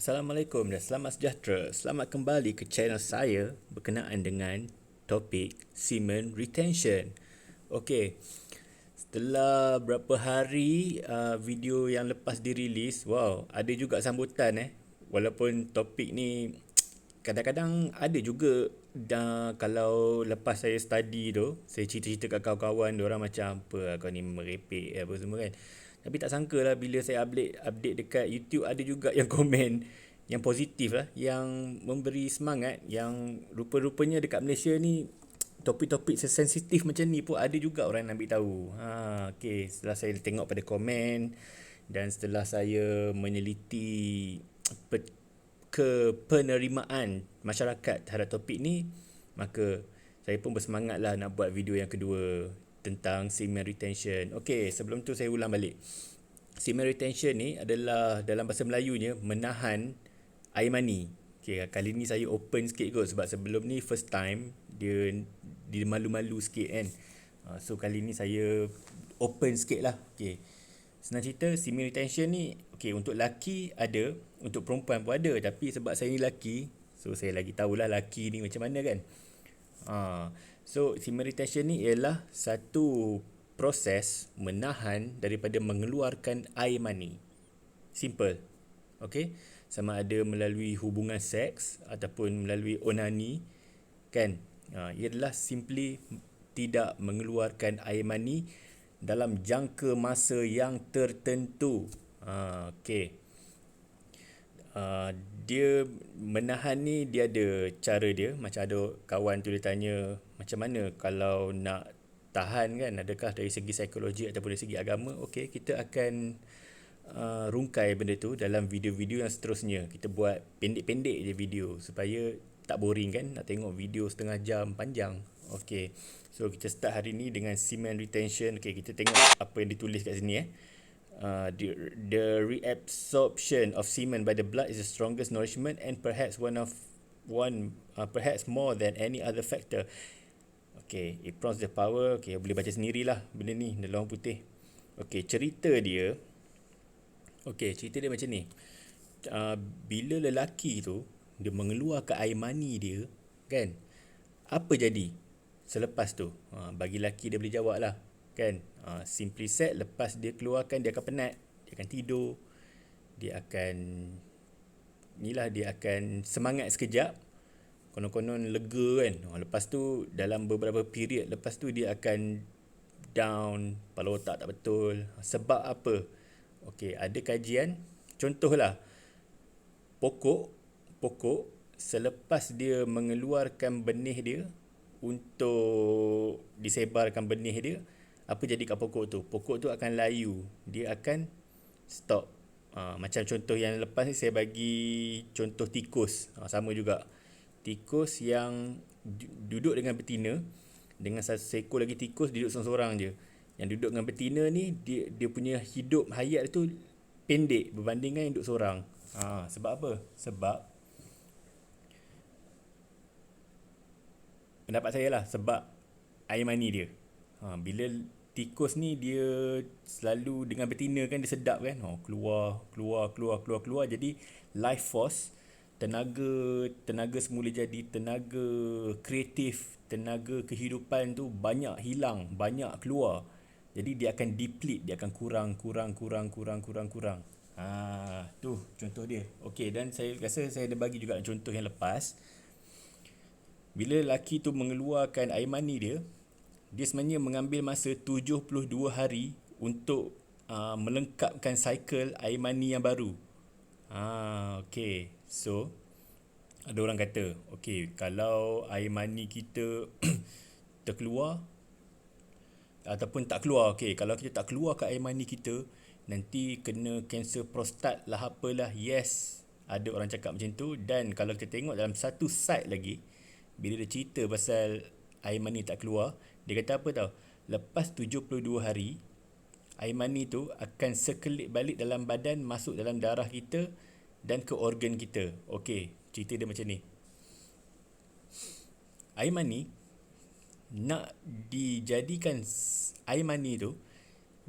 Assalamualaikum dan selamat sejahtera. Selamat kembali ke channel saya berkenaan dengan topik semen retention. Okey, setelah berapa hari video yang lepas dirilis, wow, ada juga sambutan Walaupun topik ni kadang-kadang ada juga kalau lepas saya study tu, saya cerita-cerita kat kawan-kawan, diorang macam apa kau ni merepek apa semua kan. Tapi tak sangka lah bila saya update dekat YouTube, ada juga yang komen yang positif lah, yang memberi semangat, yang rupa-rupanya dekat Malaysia ni topik-topik sesensitif macam ni pun ada juga orang nak ambil tahu. Okay. Setelah saya tengok pada komen dan setelah saya meneliti penerimaan masyarakat terhadap topik ni, maka saya pun bersemangat lah nak buat video yang kedua tentang semen retention. Okey, sebelum tu saya ulang balik. Semen retention ni adalah dalam bahasa Melayunya menahan air mani. Okey, kali ni saya open sikit kot sebab sebelum ni first time dia malu-malu sikit kan. So kali ni saya open sikit lah. Okey. Senang cerita, semen retention ni untuk lelaki ada, untuk perempuan pun ada, tapi sebab saya ni lelaki, so saya lagi tahulah lelaki ni macam mana kan. So semen retention ni ialah satu proses menahan daripada mengeluarkan air mani. Simple. Okay, sama ada melalui hubungan seks ataupun melalui onani kan. Ia adalah simply tidak mengeluarkan air mani dalam jangka masa yang tertentu. Okay. Dia menahan ni, dia ada cara dia. Macam ada kawan tu dia tanya, macam mana kalau nak tahan kan, adakah dari segi psikologi ataupun dari segi agama. Okay, kita akan rungkai benda tu dalam video-video yang seterusnya. Kita buat pendek-pendek je video supaya tak boring kan, nak tengok video setengah jam panjang. Okay, so kita start hari ni dengan semen retention. Okay, kita tengok apa yang ditulis kat sini the reabsorption of semen by the blood is the strongest nourishment and perhaps perhaps more than any other factor. Okay, it prompts the power. Okay, boleh baca sendirilah benda ni dalam putih. Okay, cerita dia macam ni. Bila lelaki tu dia mengeluarkan air mani dia kan, apa jadi selepas tu? Bagi lelaki dia boleh jawab lah kan. Simply said, lepas dia keluarkan dia akan penat, dia akan tidur, dia akan semangat sekejap, konon-konon lega kan. Lepas tu dalam beberapa period lepas tu dia akan down, kepala otak tak betul. Sebab apa? Okey, ada kajian, contohlah pokok selepas dia mengeluarkan benih dia untuk disebarkan benih dia, apa jadi kat pokok tu? Pokok tu akan layu, dia akan stop. Macam contoh yang lepas ni saya bagi contoh tikus. Sama juga. Tikus yang duduk dengan betina, dengan satu seekor lagi tikus duduk seorang-seorang je. Yang duduk dengan betina ni, dia punya hidup hayat tu pendek berbandingkan yang duduk seorang. Sebab apa? Sebab pendapat saya lah, sebab air mani dia. Bila tikus ni dia selalu dengan betina kan, dia sedap kan, keluar. Jadi life force, tenaga semula jadi, tenaga kreatif, tenaga kehidupan tu banyak hilang, banyak keluar. Jadi dia akan deplete, dia akan kurang. Tu contoh dia. Okey, dan saya rasa saya ada bagi juga contoh yang lepas. Bila lelaki tu mengeluarkan air mani dia sebenarnya mengambil masa 72 hari untuk melengkapkan cycle air mani yang baru. Okay. So, ada orang kata, okay, kalau air mani kita terkeluar ataupun tak keluar, okay, kalau kita tak keluarkan air mani kita, nanti kena kanser prostat lah apalah. Yes, ada orang cakap macam tu. Dan kalau kita tengok dalam satu side lagi, bila dia cerita pasal air mani tak keluar, dia kata apa tau, lepas 72 hari air mani tu akan circulate balik dalam badan, masuk dalam darah kita dan ke organ kita. Okey, cerita dia macam ni. Air mani nak dijadikan air mani tu,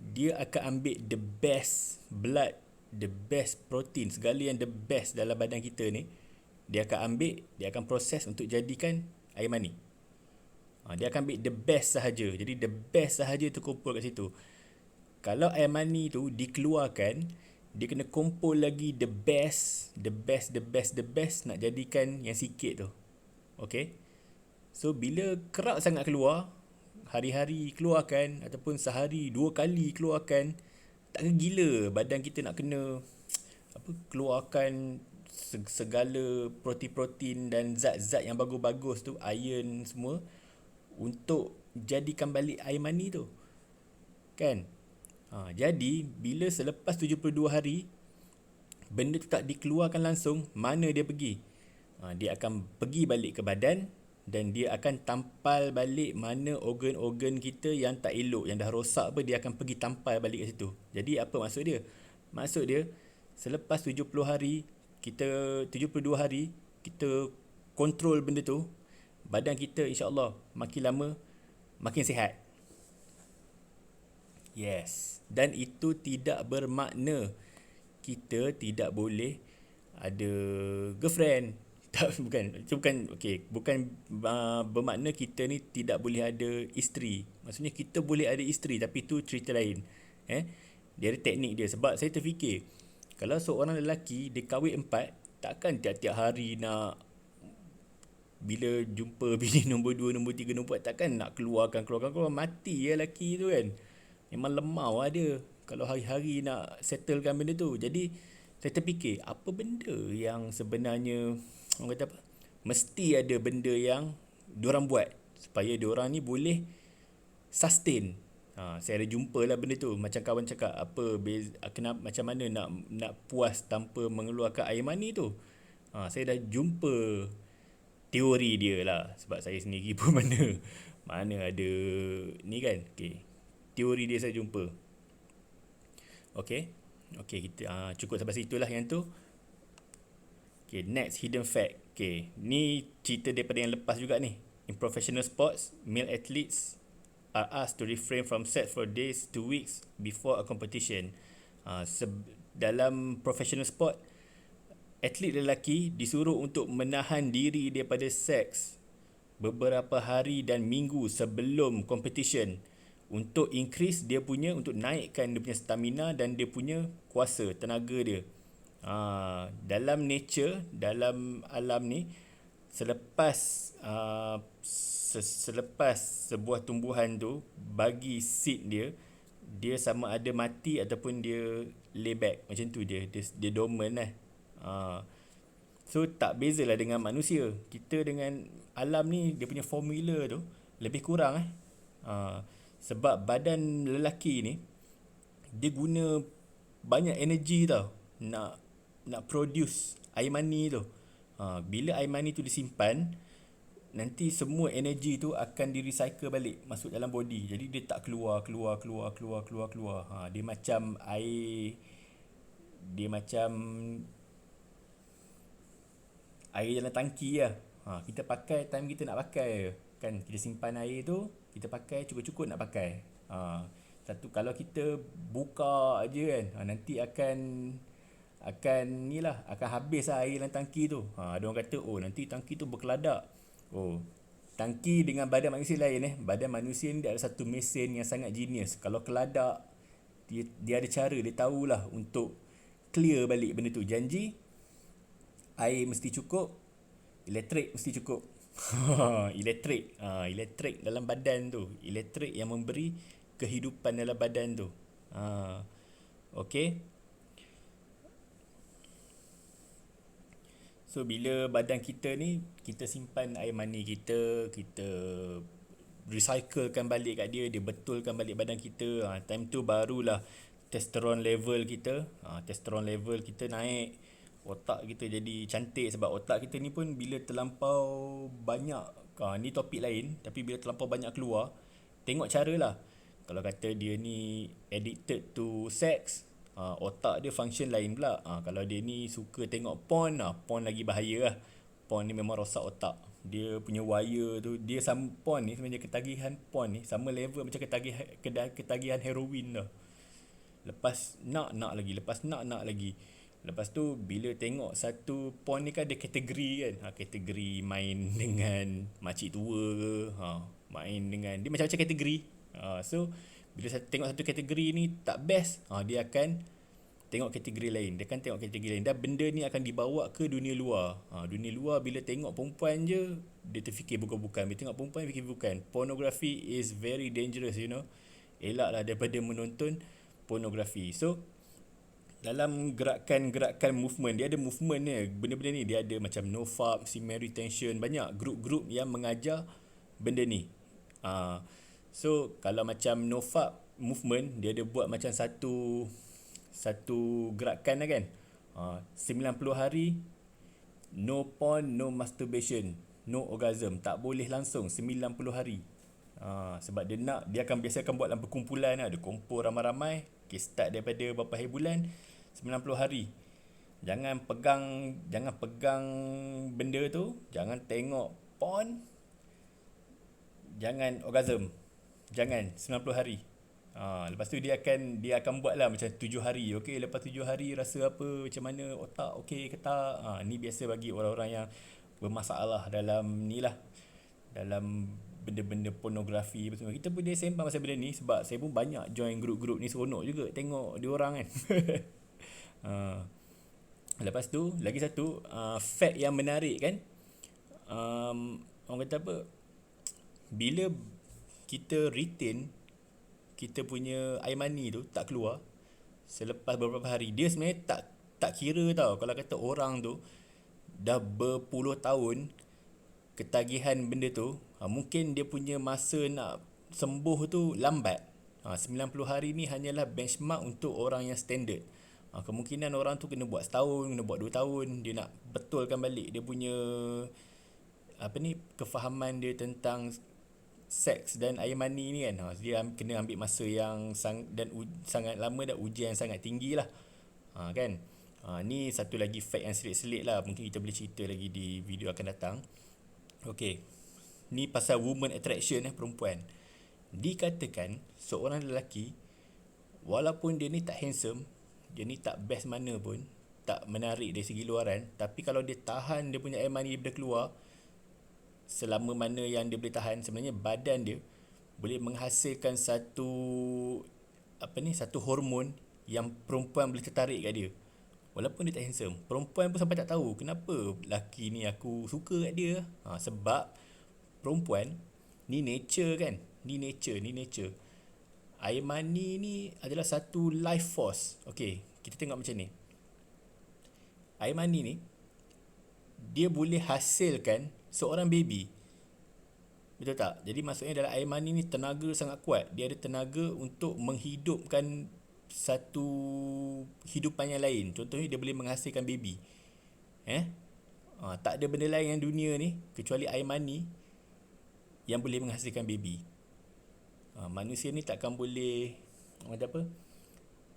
dia akan ambil the best blood the best protein, segala yang the best dalam badan kita ni, dia akan ambil, dia akan proses untuk jadikan air mani. Dia akan ambil the best sahaja. Jadi the best sahaja tu kumpul kat situ. Kalau air mani tu dikeluarkan, dia kena kumpul lagi the best, nak jadikan yang sikit tu. Okay. So bila kerap sangat keluar, hari-hari keluarkan ataupun sehari 2 kali keluarkan, tak gila badan kita nak kena keluarkan segala protein-protein dan zat-zat yang bagus-bagus tu, iron semua, untuk jadikan balik air mani tu. Kan? Jadi bila selepas 72 hari benda tu tak dikeluarkan langsung, mana dia pergi? Dia akan pergi balik ke badan dan dia akan tampal balik mana organ-organ kita yang tak elok, yang dah rosak dia akan pergi tampal balik kat situ. Jadi apa maksud dia? Maksud dia selepas 72 hari kita kontrol benda tu, badan kita insya-Allah makin lama makin sihat. Yes. Dan itu tidak bermakna kita tidak boleh ada girlfriend. Tak, bukan. Itu bukan, okey, bukan bermakna kita ni tidak boleh ada isteri. Maksudnya kita boleh ada isteri, tapi itu cerita lain. Dia ada teknik dia. Sebab saya terfikir, kalau seorang lelaki dia kahwin 4, takkan tiap-tiap hari nak, bila jumpa bini nombor 2, nombor 3, nombor 4, takkan nak keluar. Mati ya lelaki tu kan. Memang lemau lah dia kalau hari-hari nak settlekan benda tu. Jadi saya terfikir, apa benda yang sebenarnya, orang kata apa, mesti ada benda yang diorang buat supaya diorang ni boleh sustain. Saya ada jumpa lah benda tu. Macam kawan cakap, kenapa, macam mana nak puas tanpa mengeluarkan air mani tu. Saya dah jumpa teori dia lah. Sebab saya sendiri pun mana ada ni kan. Okay. Teori dia saya jumpa. Okay, kita cukup sampai situ lah yang tu. Okay, next hidden fact. Okay, ni cerita daripada yang lepas juga ni. In professional sports, male athletes are asked to refrain from sex for days to weeks before a competition. Dalam professional sport, atlet lelaki disuruh untuk menahan diri daripada seks beberapa hari dan minggu sebelum competition, untuk untuk naikkan dia punya stamina dan dia punya kuasa, tenaga dia. Dalam nature, dalam alam ni, selepas sebuah tumbuhan tu bagi seed dia sama ada mati ataupun dia lay back, macam tu dia dormant lah. So tak bezalah dengan manusia. Kita dengan alam ni, dia punya formula tu lebih kurang sebab badan lelaki ni dia guna banyak energi tau nak produce air mani tu. Bila air mani tu disimpan, nanti semua energi tu akan di-recycle balik masuk dalam body. Jadi dia tak keluar. Dia macam air, air dalam tangki lah. Kita pakai time kita nak pakai kan, kita simpan air tu, kita pakai cukup-cukup nak pakai. Satu, kalau kita buka aje kan, nanti akan habis lah air dalam tangki tu. Ada orang kata, nanti tangki tu berkeladak. Tangki dengan badan manusia lain. Badan manusia ni ada satu mesin yang sangat genius. Kalau keladak, dia ada cara, dia tahulah untuk clear balik benda tu. Janji air mesti cukup, elektrik mesti cukup. Elektrik dalam badan tu, elektrik yang memberi kehidupan dalam badan tu. Okay. So bila badan kita ni, kita simpan air mani kita recyclekan balik kat dia betulkan balik badan kita. Time tu barulah testosterone level kita naik, otak kita jadi cantik. Sebab otak kita ni pun bila terlampau banyak, ni topik lain, tapi bila terlampau banyak keluar, tengok cara lah. Kalau kata dia ni addicted to sex, otak dia function lain pula. Kalau dia ni suka tengok porn, porn lagi bahaya lah. Porn ni memang rosak otak. Dia punya wire tu, dia sama porn ni sebenarnya, ketagihan porn ni sama level macam ketagihan heroin dah. Lepas nak lagi, lepas nak lagi. Lepas tu bila tengok satu porn ni kan ada kategori kan. Kategori main dengan makcik tua ke, main dengan dia macam-macam kategori. So bila saya tengok satu kategori ni tak best, dia akan tengok kategori lain. Dia akan tengok kategori lain. Dan benda ni akan dibawa ke dunia luar. Dunia luar bila tengok perempuan je, dia terfikir bukan-bukan. Bila tengok perempuan, fikir bukan. Pornography is very dangerous, you know. Elaklah daripada menonton pornografi. So, dalam gerakan-gerakan movement, dia ada movement ni. Benda-benda ni, dia ada macam nofap, semen retention. Banyak grup-grup yang mengajar benda ni. So, kalau macam nofap movement, dia ada buat macam satu gerakan lah kan. 90 hari no porn, no masturbation, no orgasm. Tak boleh langsung 90 hari. Sebab dia akan buat dalam perkumpulan lah. Dia kumpul ramai-ramai. Okay, start daripada berapa hari bulan, 90 hari. Jangan pegang benda tu. Jangan tengok porn. Jangan orgasm. Jangan 90 hari. Lepas tu dia akan buat lah macam 7 hari. Okey, lepas 7 hari rasa apa, macam mana otak, okey ke tak. Ni biasa bagi orang-orang yang bermasalah dalam ni lah, dalam benda-benda pornografi. Kita pun dia sembang pasal benda ni sebab saya pun banyak join grup-grup ni, seronok juga tengok dia orang kan. Lepas tu lagi satu fact yang menarik kan, orang kata apa, bila kita retain kita punya air mani tu tak keluar selepas beberapa hari, dia sebenarnya tak kira tau. Kalau kata orang tu dah berpuluh tahun ketagihan benda tu, mungkin dia punya masa nak sembuh tu lambat. 90 hari ni hanyalah benchmark untuk orang yang standard. Kemungkinan orang tu kena buat setahun, kena buat 2 tahun, dia nak betulkan balik dia punya kefahaman dia tentang seks dan air mani ni kan. Dia kena ambil masa yang sangat lama dan ujian yang sangat tinggi lah. Kan. Ni satu lagi fact yang selit-selit lah. Mungkin kita boleh cerita lagi di video akan datang. Okay. Ni pasal woman attraction perempuan. Dikatakan seorang lelaki, walaupun dia ni tak handsome, dia ni tak best mana pun, tak menarik dari segi luaran, tapi kalau dia tahan dia punya air mani daripada keluar, selama mana yang dia boleh tahan, sebenarnya badan dia boleh menghasilkan satu hormon yang perempuan boleh tertarik kat dia. Walaupun dia tak handsome, perempuan pun sampai tak tahu kenapa lelaki ni aku suka kat dia. Sebab perempuan ni nature kan. Ni nature. Air mani ni adalah satu life force. Okey, kita tengok macam ni. Air mani ni dia boleh hasilkan seorang baby. Betul tak? Jadi maksudnya dalam air mani ni tenaga sangat kuat. Dia ada tenaga untuk menghidupkan satu hidupan yang lain. Contohnya dia boleh menghasilkan baby. Tak ada benda lain yang dunia ni kecuali air mani yang boleh menghasilkan baby. Manusia ni takkan boleh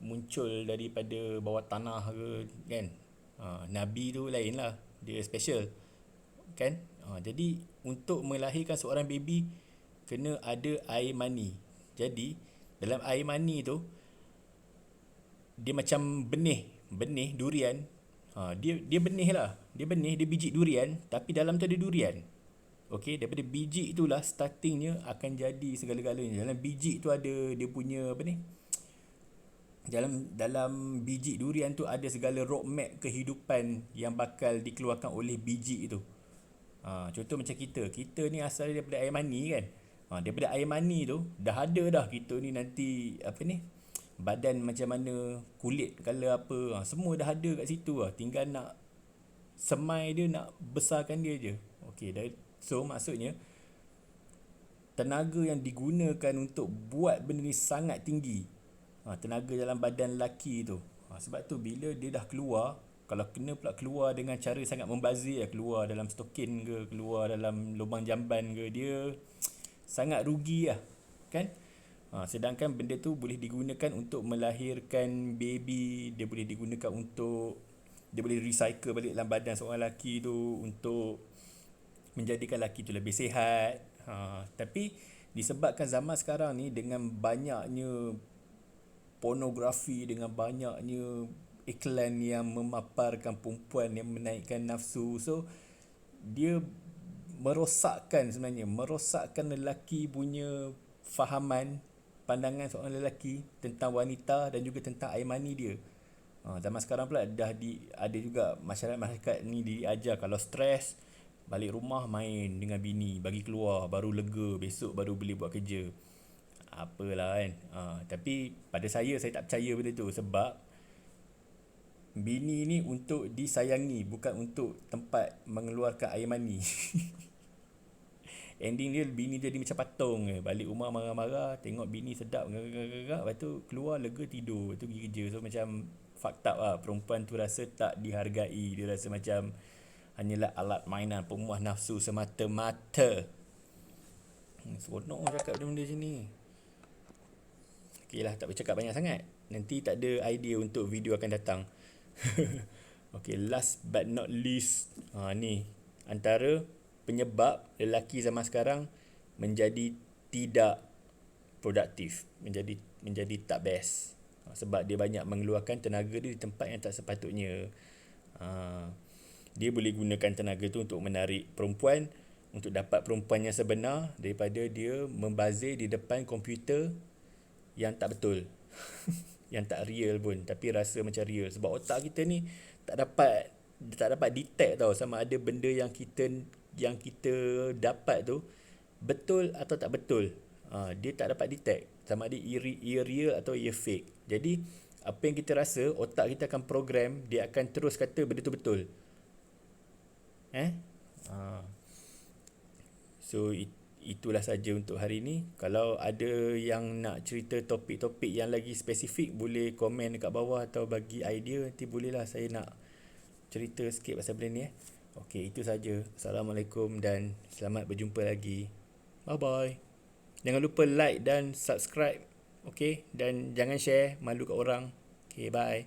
muncul daripada bawah tanah ke kan. Nabi tu lain lah, dia special kan. Jadi untuk melahirkan seorang baby kena ada air mani. Jadi dalam air mani tu dia macam benih durian. Dia benih lah. Dia biji durian tapi dalam tu ada durian. Okey, daripada biji itulah startingnya akan jadi segala-galanya. Dalam biji tu ada dia punya dalam biji durian tu ada segala roadmap kehidupan yang bakal dikeluarkan oleh biji itu. Contoh macam kita ni asal daripada air mani kan. Daripada air mani tu dah ada dah kita ni nanti badan macam mana, kulit color apa, semua dah ada kat situ lah. Tinggal nak semai dia, nak besarkan dia je. Okey, so maksudnya tenaga yang digunakan untuk buat benda ni sangat tinggi. Tenaga dalam badan lelaki tu. Sebab tu bila dia dah keluar, kalau kena pula keluar dengan cara sangat membazir, keluar dalam stokin ke, keluar dalam lubang jamban ke, dia sangat rugi lah kan. Sedangkan benda tu boleh digunakan untuk melahirkan baby, dia boleh digunakan untuk, dia boleh recycle balik dalam badan seorang lelaki tu untuk menjadikan lelaki tu lebih sihat. Tapi disebabkan zaman sekarang ni dengan banyaknya pornografi dengan banyaknya iklan yang memaparkan perempuan yang menaikkan nafsu. So dia merosakkan lelaki punya fahaman, pandangan seorang lelaki tentang wanita dan juga tentang air mani dia. Zaman sekarang pula ada juga masyarakat ni diajar kalau stres balik rumah main dengan bini, bagi keluar baru lega, besok baru boleh buat kerja. Apalah kan. Tapi pada saya tak percaya benda tu, sebab bini ni untuk disayangi, bukan untuk tempat mengeluarkan air mani. Ending dia bini jadi macam patung je. Balik rumah marah-marah, tengok bini sedap gagak-gagak, lepas tu keluar lega tidur, lepas tu pergi kerja. So macam fucked up lah. Perempuan tu rasa tak dihargai, dia rasa macam hanyalah alat mainan pemuas nafsu semata-mata. Seronok cakap benda-benda sini. Okay lah, tak boleh cakap banyak sangat, nanti tak ada idea untuk video akan datang. Okay, last but not least, ni antara penyebab lelaki zaman sekarang menjadi tidak produktif, menjadi tak best, sebab dia banyak mengeluarkan tenaga dia di tempat yang tak sepatutnya. Dia boleh gunakan tenaga tu untuk menarik perempuan, untuk dapat perempuan yang sebenar, daripada dia membazir di depan komputer yang tak betul. Yang tak real pun, tapi rasa macam real. Sebab otak kita ni tak dapat detect tau, sama ada benda yang kita dapat tu betul atau tak betul. Dia tak dapat detect sama ada ia real atau ia fake. Jadi apa yang kita rasa, otak kita akan program, dia akan terus kata benda tu betul. So itulah saja untuk hari ni. Kalau ada yang nak cerita topik-topik yang lagi spesifik, boleh komen dekat bawah atau bagi idea. Nanti bolehlah saya nak cerita sikit pasal benda ni. Okey, itu saja. Assalamualaikum dan selamat berjumpa lagi. Bye bye. Jangan lupa like dan subscribe. Okey, dan jangan share, malu kat orang. Okey, bye.